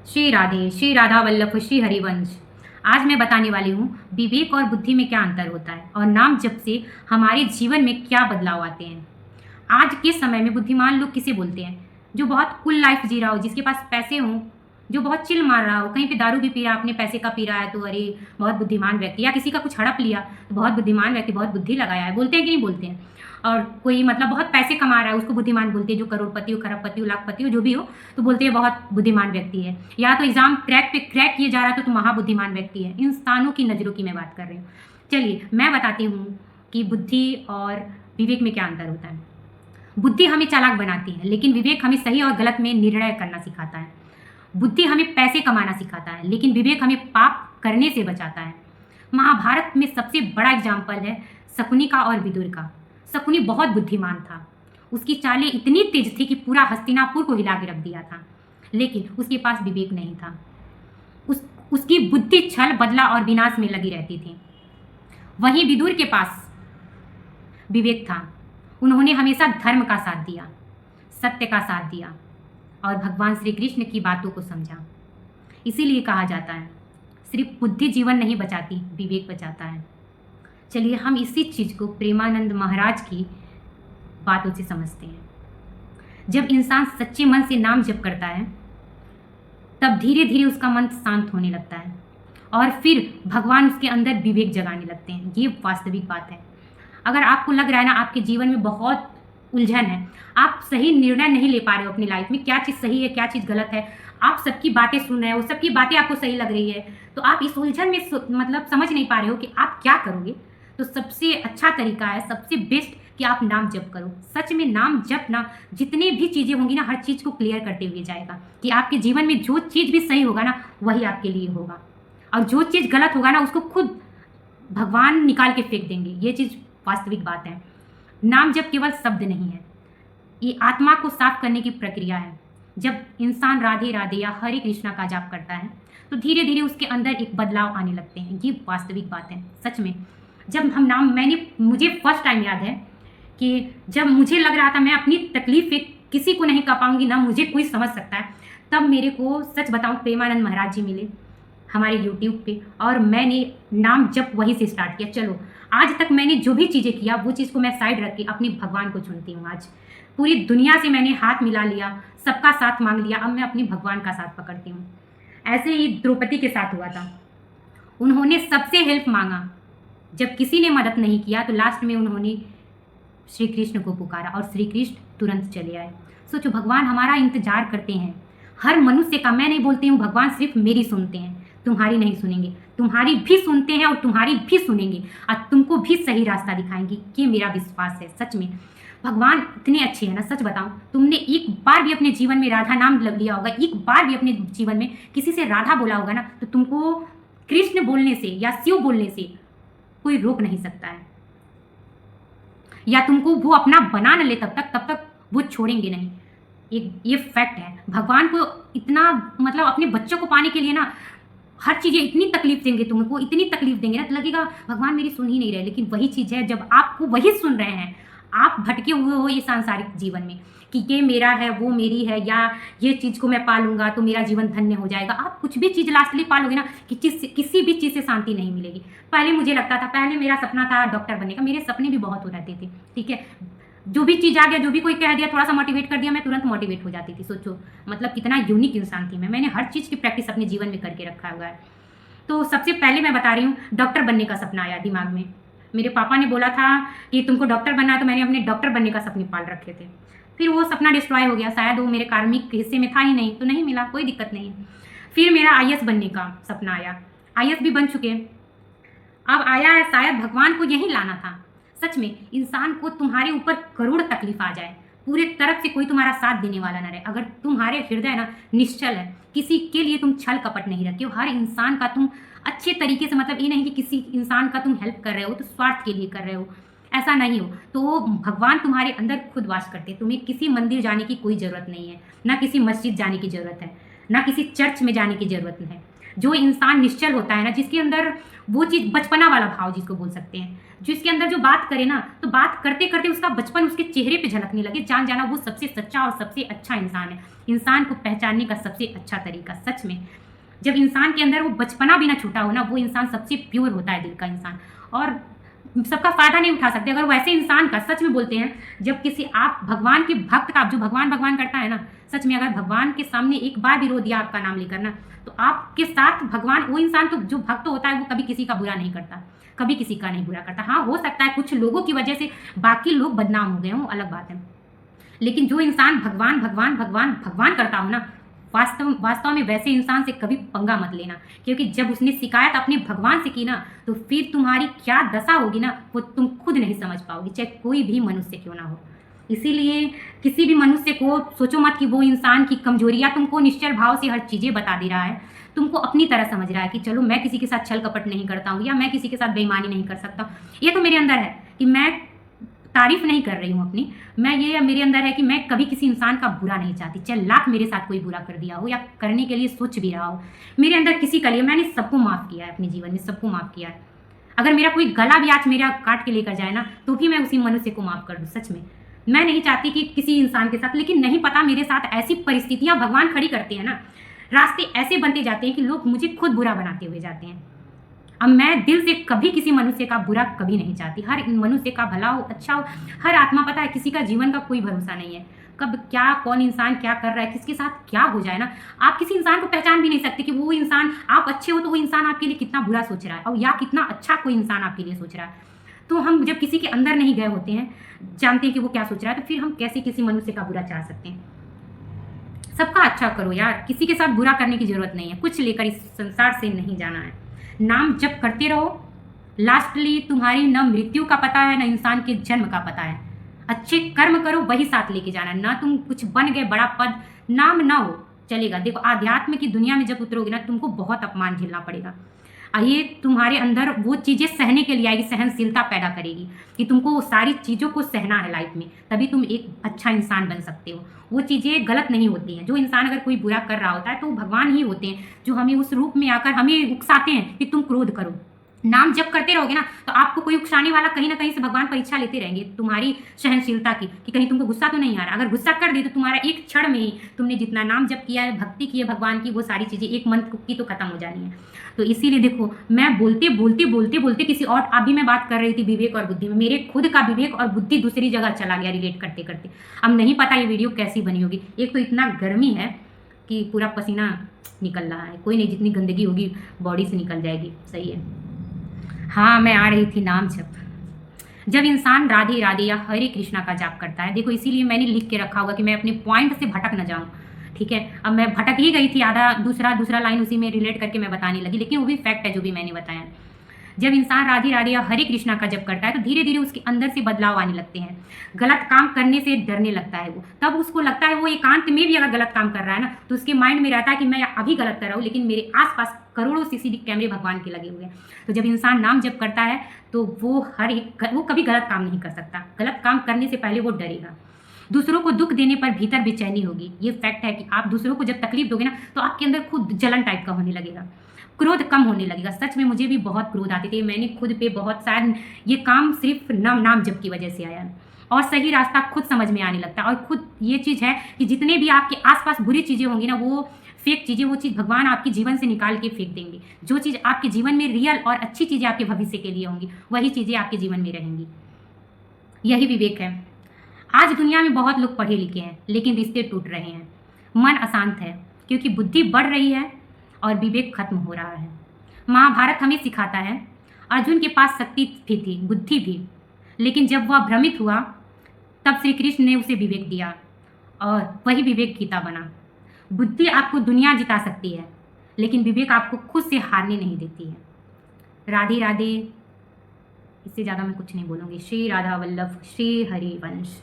श्री राधा वल्लभ श्री हरिवंश। आज मैं बताने वाली हूँ विवेक और बुद्धि में क्या अंतर होता है और नाम जप से हमारे जीवन में क्या बदलाव आते हैं। आज के समय में बुद्धिमान लोग किसे बोलते हैं? जो बहुत कूल लाइफ जी रहा हो, जिसके पास पैसे हों, जो बहुत चिल मार रहा हो, कहीं पे दारू भी पी रहा है, अपने पैसे का पी रहा है तो अरे बहुत बुद्धिमान व्यक्ति, या किसी का कुछ हड़प लिया तो बहुत बुद्धिमान व्यक्ति, बहुत बुद्धि लगाया है, बोलते हैं कि नहीं बोलते हैं। और कोई मतलब बहुत पैसे कमा रहा है उसको बुद्धिमान बोलते हैं, जो करोड़पति हो, खरबपति हो, लाखपति हो, जो भी हो तो बोलते हैं बहुत बुद्धिमान व्यक्ति है। या तो एग्जाम क्रैक किया जा रहा है तो महाबुद्धिमान व्यक्ति है। इंसानों की नज़रों की मैं बात कर रही हूँ। चलिए मैं बताती हूँ कि बुद्धि और विवेक में क्या अंतर होता है। बुद्धि हमें चालाक बनाती है, लेकिन विवेक हमें सही और गलत में निर्णय करना सिखाता है। बुद्धि हमें पैसे कमाना सिखाता है, लेकिन विवेक हमें पाप करने से बचाता है। महाभारत में सबसे बड़ा एग्जाम्पल है शकुनी का और विदुर का। शकुनी बहुत बुद्धिमान था, उसकी चालें इतनी तेज थी कि पूरा हस्तिनापुर को हिला के रख दिया था, लेकिन उसके पास विवेक नहीं था। उसकी बुद्धि छल, बदला और विनाश में लगी रहती थी। वहीं विदुर के पास विवेक था। उन्होंने हमेशा धर्म का साथ दिया, सत्य का साथ दिया और भगवान श्री कृष्ण की बातों को समझा। इसीलिए कहा जाता है सिर्फ बुद्धि जीवन नहीं बचाती, विवेक बचाता है। चलिए हम इसी चीज़ को प्रेमानंद महाराज की बातों से समझते हैं। जब इंसान सच्चे मन से नाम जप करता है तब धीरे धीरे उसका मन शांत होने लगता है और फिर भगवान उसके अंदर विवेक जगाने लगते हैं। ये वास्तविक बात है। अगर आपको लग रहा है ना आपके जीवन में बहुत उलझन है, आप सही निर्णय नहीं ले पा रहे हो अपनी लाइफ में, क्या चीज़ सही है क्या चीज़ गलत है, आप सबकी बातें सुन रहे हो, सबकी बातें आपको सही लग रही है, तो आप इस उलझन में मतलब समझ नहीं पा रहे हो कि आप क्या करोगे, तो सबसे अच्छा तरीका है, सबसे बेस्ट कि आप नाम जप करो। सच में नाम जप ना जितनी भी चीज़ें होंगी ना, हर चीज़ को क्लियर करते हुए जाएगा कि आपके जीवन में जो चीज़ भी सही होगा ना वही आपके लिए होगा, और जो चीज़ गलत होगा ना उसको खुद भगवान निकाल के फेंक देंगे। ये चीज़ वास्तविक बात है। नाम जप केवल शब्द नहीं है, ये आत्मा को साफ करने की प्रक्रिया है। जब इंसान राधे राधे या हरे कृष्णा का जाप करता है तो धीरे धीरे उसके अंदर एक बदलाव आने लगते हैं। ये वास्तविक बात है। सच में जब हम मुझे फर्स्ट टाइम याद है कि जब मुझे लग रहा था मैं अपनी तकलीफ़ें किसी को नहीं कह पाऊंगी, ना मुझे कोई समझ सकता है, तब मेरे को सच बताऊं प्रेमानंद महाराज जी मिले हमारे यूट्यूब पे, और मैंने नाम जप वहीं से स्टार्ट किया। चलो आज तक मैंने जो भी चीज़ें किया वो चीज़ को मैं साइड रख के अपने भगवान को चुनती हूँ। आज पूरी दुनिया से मैंने हाथ मिला लिया, सबका साथ मांग लिया, अब मैं अपने भगवान का साथ पकड़ती हूँ। ऐसे ही द्रौपदी के साथ हुआ था। उन्होंने सबसे हेल्प मांगा, जब किसी ने मदद नहीं किया तो लास्ट में उन्होंने श्री कृष्ण को पुकारा और श्री कृष्ण तुरंत चले आए। सोचो भगवान हमारा इंतजार करते हैं, हर मनुष्य का। मैं नहीं बोलती हूँ भगवान सिर्फ मेरी सुनते हैं, तुम्हारी नहीं सुनेंगे, तुम्हारी भी सुनते हैं और तुम्हारी भी सुनेंगे और तुमको भी सही रास्ता दिखाएंगे। ये मेरा विश्वास है। सच में भगवान इतने अच्छे हैं ना। सच बताऊं, तुमने एक बार भी अपने जीवन में राधा नाम लिया होगा, एक बार भी अपने जीवन में किसी से राधा बोला होगा ना, तो तुमको कृष्ण बोलने से या शिव बोलने से कोई रोक नहीं सकता है, या तुमको वो अपना बना न ले तब तक वो छोड़ेंगे नहीं। ये फैक्ट है। भगवान को इतना मतलब अपने बच्चों को पाने के लिए ना हर चीज़ें इतनी तकलीफ देंगे, तुमको इतनी तकलीफ देंगे ना, तो लगेगा भगवान मेरी सुन ही नहीं रहे। लेकिन वही चीज़ है, जब आपको वही सुन रहे हैं, आप भटके हुए हो ये सांसारिक जीवन में कि ये मेरा है, वो मेरी है, या ये चीज़ को मैं पालूंगा तो मेरा जीवन धन्य हो जाएगा। आप कुछ भी चीज़ लास्टली पालोगे ना कि किसी भी चीज़ से शांति नहीं मिलेगी। पहले मुझे लगता था, पहले मेरा सपना था डॉक्टर बनने का, मेरे सपने भी बहुत हो रहते थे, ठीक है। जो भी चीज़ आ गया, जो भी कोई कह दिया, थोड़ा सा मोटिवेट कर दिया, मैं तुरंत मोटिवेट हो जाती थी। सोचो मतलब कितना यूनिक इंसान थी मैं। मैंने हर चीज़ की प्रैक्टिस अपने जीवन में करके रखा हुआ है। तो सबसे पहले मैं बता रही हूँ, डॉक्टर बनने का सपना आया दिमाग में। मेरे पापा ने बोला था कि तुमको डॉक्टर बनना है, तो मैंने अपने डॉक्टर बनने का सपने पाल रखे थे। फिर वो सपना डिस्ट्रॉय हो गया, शायद वो मेरे कार्मिक हिस्से में था ही नहीं, तो नहीं मिला, कोई दिक्कत नहीं। फिर मेरा आईएएस बनने का सपना आया, आईएएस भी बन चुके। अब आया है शायद भगवान को यही लाना था। सच में इंसान को तुम्हारे ऊपर करोड़ तकलीफ आ जाए, पूरे तरफ से कोई तुम्हारा साथ देने वाला ना रहे, अगर तुम्हारे हृदय ना निश्चल है, किसी के लिए तुम छल कपट नहीं रखे हो, हर इंसान का तुम अच्छे तरीके से, मतलब ये नहीं कि किसी इंसान का तुम हेल्प कर रहे हो तो स्वार्थ के लिए कर रहे हो, ऐसा नहीं हो, तो भगवान तुम्हारे अंदर खुद वास करते हैं। तुम्हें किसी मंदिर जाने की कोई ज़रूरत नहीं है, ना किसी मस्जिद जाने की ज़रूरत है, ना किसी चर्च में जाने की ज़रूरत है। जो इंसान निश्चल होता है ना, जिसके अंदर वो चीज़ बचपना वाला भाव जिसको बोल सकते हैं, जिसके अंदर जो बात करे ना तो बात करते करते उसका बचपन उसके चेहरे पे झलकने लगे, जान जाना वो सबसे सच्चा और सबसे अच्छा इंसान है। इंसान को पहचानने का सबसे अच्छा तरीका सच में, जब इंसान के अंदर वो बचपना भी ना छूटा हो ना, वो इंसान सबसे प्योर होता है दिल का इंसान, और सबका फायदा नहीं उठा सकते अगर वैसे इंसान का। सच में बोलते हैं, जब किसी आप भगवान के भक्त का, जो भगवान भगवान करता है ना, सच में अगर भगवान के सामने एक बार भी रो दिया आपका नाम लेकर ना, तो आपके साथ भगवान, वो इंसान तो जो भक्त होता है वो कभी किसी का बुरा नहीं करता, कभी किसी का नहीं बुरा करता। हाँ, हो सकता है कुछ लोगों की वजह से बाकी लोग बदनाम हो गए हों, अलग बात है, लेकिन जो इंसान भगवान भगवान भगवान भगवान करता हो ना, वास्तव में वैसे इंसान से कभी पंगा मत लेना, क्योंकि जब उसने शिकायत अपने भगवान से की ना, तो फिर तुम्हारी क्या दशा होगी ना, वो तुम खुद नहीं समझ पाओगी, चाहे कोई भी मनुष्य क्यों ना हो। इसीलिए किसी भी मनुष्य को सोचो मत कि वो इंसान की कमजोरियां तुमको निश्चल भाव से हर चीज़ें बता दे रहा है, तुमको अपनी तरह समझ रहा है कि चलो मैं किसी के साथ छल कपट नहीं करता हूँ, या मैं किसी के साथ बेईमानी नहीं कर सकता हूँ। ये तो मेरे अंदर है कि मैं तारीफ नहीं कर रही हूँ अपनी, मैं ये मेरे अंदर है कि मैं कभी किसी इंसान का बुरा नहीं चाहती, चाहे लाख मेरे साथ कोई बुरा कर दिया हो या करने के लिए सोच भी रहा हो, मेरे अंदर किसी का लिए मैंने सबको माफ़ किया है, अपने जीवन में सबको माफ़ किया है। अगर मेरा कोई गला भी आज मेरा काट के लेकर जाए ना, तो भी मैं उसी मनुष्य को माफ़ कर दूँ। सच में मैं नहीं चाहती कि किसी इंसान के साथ, लेकिन नहीं पता मेरे साथ ऐसी परिस्थितियाँ भगवान खड़ी करते हैं ना, रास्ते ऐसे बनते जाते हैं कि लोग मुझे खुद बुरा बनाते हुए जाते हैं। अब मैं दिल से कभी किसी मनुष्य का बुरा कभी नहीं चाहती, हर मनुष्य का भला हो, अच्छा हो, हर आत्मा, पता है किसी का जीवन का कोई भरोसा नहीं है, कब क्या कौन इंसान क्या कर रहा है, किसके साथ क्या हो जाए ना, आप किसी इंसान को पहचान भी नहीं सकते कि वो इंसान, आप अच्छे हो तो वो इंसान आपके लिए कितना बुरा सोच रहा है, और या कितना अच्छा कोई इंसान आपके लिए सोच रहा है। तो हम जब किसी के अंदर नहीं गए होते हैं, जानते हैं कि वो क्या सोच रहा है, तो फिर हम कैसे किसी मनुष्य का बुरा चाह सकते हैं। सबका अच्छा करो यार, किसी के साथ बुरा करने की जरूरत नहीं है, कुछ लेकर इस संसार से नहीं जाना है। नाम जप करते रहो, लास्टली तुम्हारी न मृत्यु का पता है, न इंसान के जन्म का पता है। अच्छे कर्म करो, वही साथ लेके जाना, ना तुम कुछ बन गए बड़ा पद, नाम ना हो चलेगा। देखो आध्यात्म की दुनिया में जब उतरोगे ना, तुमको बहुत अपमान झेलना पड़ेगा, ये तुम्हारे अंदर वो चीज़ें सहने के लिए आएगी, सहनशीलता पैदा करेगी कि तुमको वो सारी चीज़ों को सहना है लाइफ में, तभी तुम एक अच्छा इंसान बन सकते हो। वो चीज़ें गलत नहीं होती हैं, जो इंसान अगर कोई बुरा कर रहा होता है तो वो भगवान ही होते हैं, जो हमें उस रूप में आकर हमें उकसाते हैं कि तुम क्रोध करो। नाम जब करते रहोगे ना, तो आपको कोई उकसाने वाला कहीं ना कहीं से भगवान परीक्षा लेते रहेंगे तुम्हारी सहनशीलता की, कि कहीं तुमको गुस्सा तो नहीं आ रहा। अगर गुस्सा कर दी तो तुम्हारा एक क्षण में ही तुमने जितना नाम जप किया है, भक्ति की है भगवान की, वो सारी चीज़ें एक मंत्र की तो खत्म हो जानी है। तो इसीलिए देखो, मैं बोलते बोलते बोलते बोलते किसी और, अभी मैं बात कर रही थी विवेक और बुद्धि में, मेरे खुद का विवेक और बुद्धि दूसरी जगह चला गया रिलेट करते करते। अब नहीं पता ये वीडियो कैसी बनी होगी, एक तो इतना गर्मी है कि पूरा पसीना निकल रहा है, कोई नहीं, जितनी गंदगी होगी बॉडी से निकल जाएगी। सही है, हाँ मैं आ रही थी नाम जप। जब इंसान राधे राधे या हरे कृष्णा का जाप करता है, देखो इसीलिए मैंने लिख के रखा होगा कि मैं अपने पॉइंट से भटक न जाऊँ, ठीक है। अब मैं भटक ही गई थी, आधा दूसरा लाइन उसी में रिलेट करके मैं बताने लगी, लेकिन वो भी फैक्ट है जो भी मैंने बताया। जब इंसान राधे राधे या हरे कृष्णा का जप करता है, तो धीरे धीरे उसके अंदर से बदलाव आने लगते हैं, गलत काम करने से डरने लगता है वो। तब उसको लगता है वो एकांत में भी अगर गलत काम कर रहा है ना, तो उसके माइंड में रहता है कि मैं अभी गलत कर रहा हूँ, लेकिन मेरे आसपास करोड़ों सीसीटीवी कैमरे भगवान के लगे हुए हैं। तो जब इंसान नाम जप करता है तो वो कभी गलत काम नहीं कर सकता, गलत काम करने से पहले वो डरेगा। दूसरों को दुख देने पर भीतर बेचैनी होगी, ये फैक्ट है कि आप दूसरों को जब तकलीफ दोगे ना, तो आपके अंदर खुद जलन टाइप का होने लगेगा, क्रोध कम होने लगेगा। सच में मुझे भी बहुत क्रोध आते थे, मैंने खुद पे बहुत, शायद ये काम सिर्फ नाम जप की वजह से आया, और सही रास्ता खुद समझ में आने लगता है। और खुद ये चीज़ है कि जितने भी आपके आसपास बुरी चीज़ें होंगी ना, वो फेक चीज़ें, वो चीज़ भगवान आपके जीवन से निकाल के फेंक देंगे। जो चीज़ आपके जीवन में रियल और अच्छी चीज़ें आपके भविष्य के लिए होंगी, वही चीज़ें आपके जीवन में रहेंगी। यही विवेक है। आज दुनिया में बहुत लोग पढ़े लिखे हैं, लेकिन रिश्ते टूट रहे हैं, मन अशांत है, क्योंकि बुद्धि बढ़ रही है और विवेक खत्म हो रहा है। महाभारत हमें सिखाता है, अर्जुन के पास शक्ति भी थी, बुद्धि भी, लेकिन जब वह भ्रमित हुआ तब श्री कृष्ण ने उसे विवेक दिया, और वही विवेक गीता बना। बुद्धि आपको दुनिया जिता सकती है, लेकिन विवेक आपको खुद से हारने नहीं देती है। राधे राधे, इससे ज़्यादा मैं कुछ नहीं बोलूँगी। श्री राधा वल्लभ, श्री हरिवंश।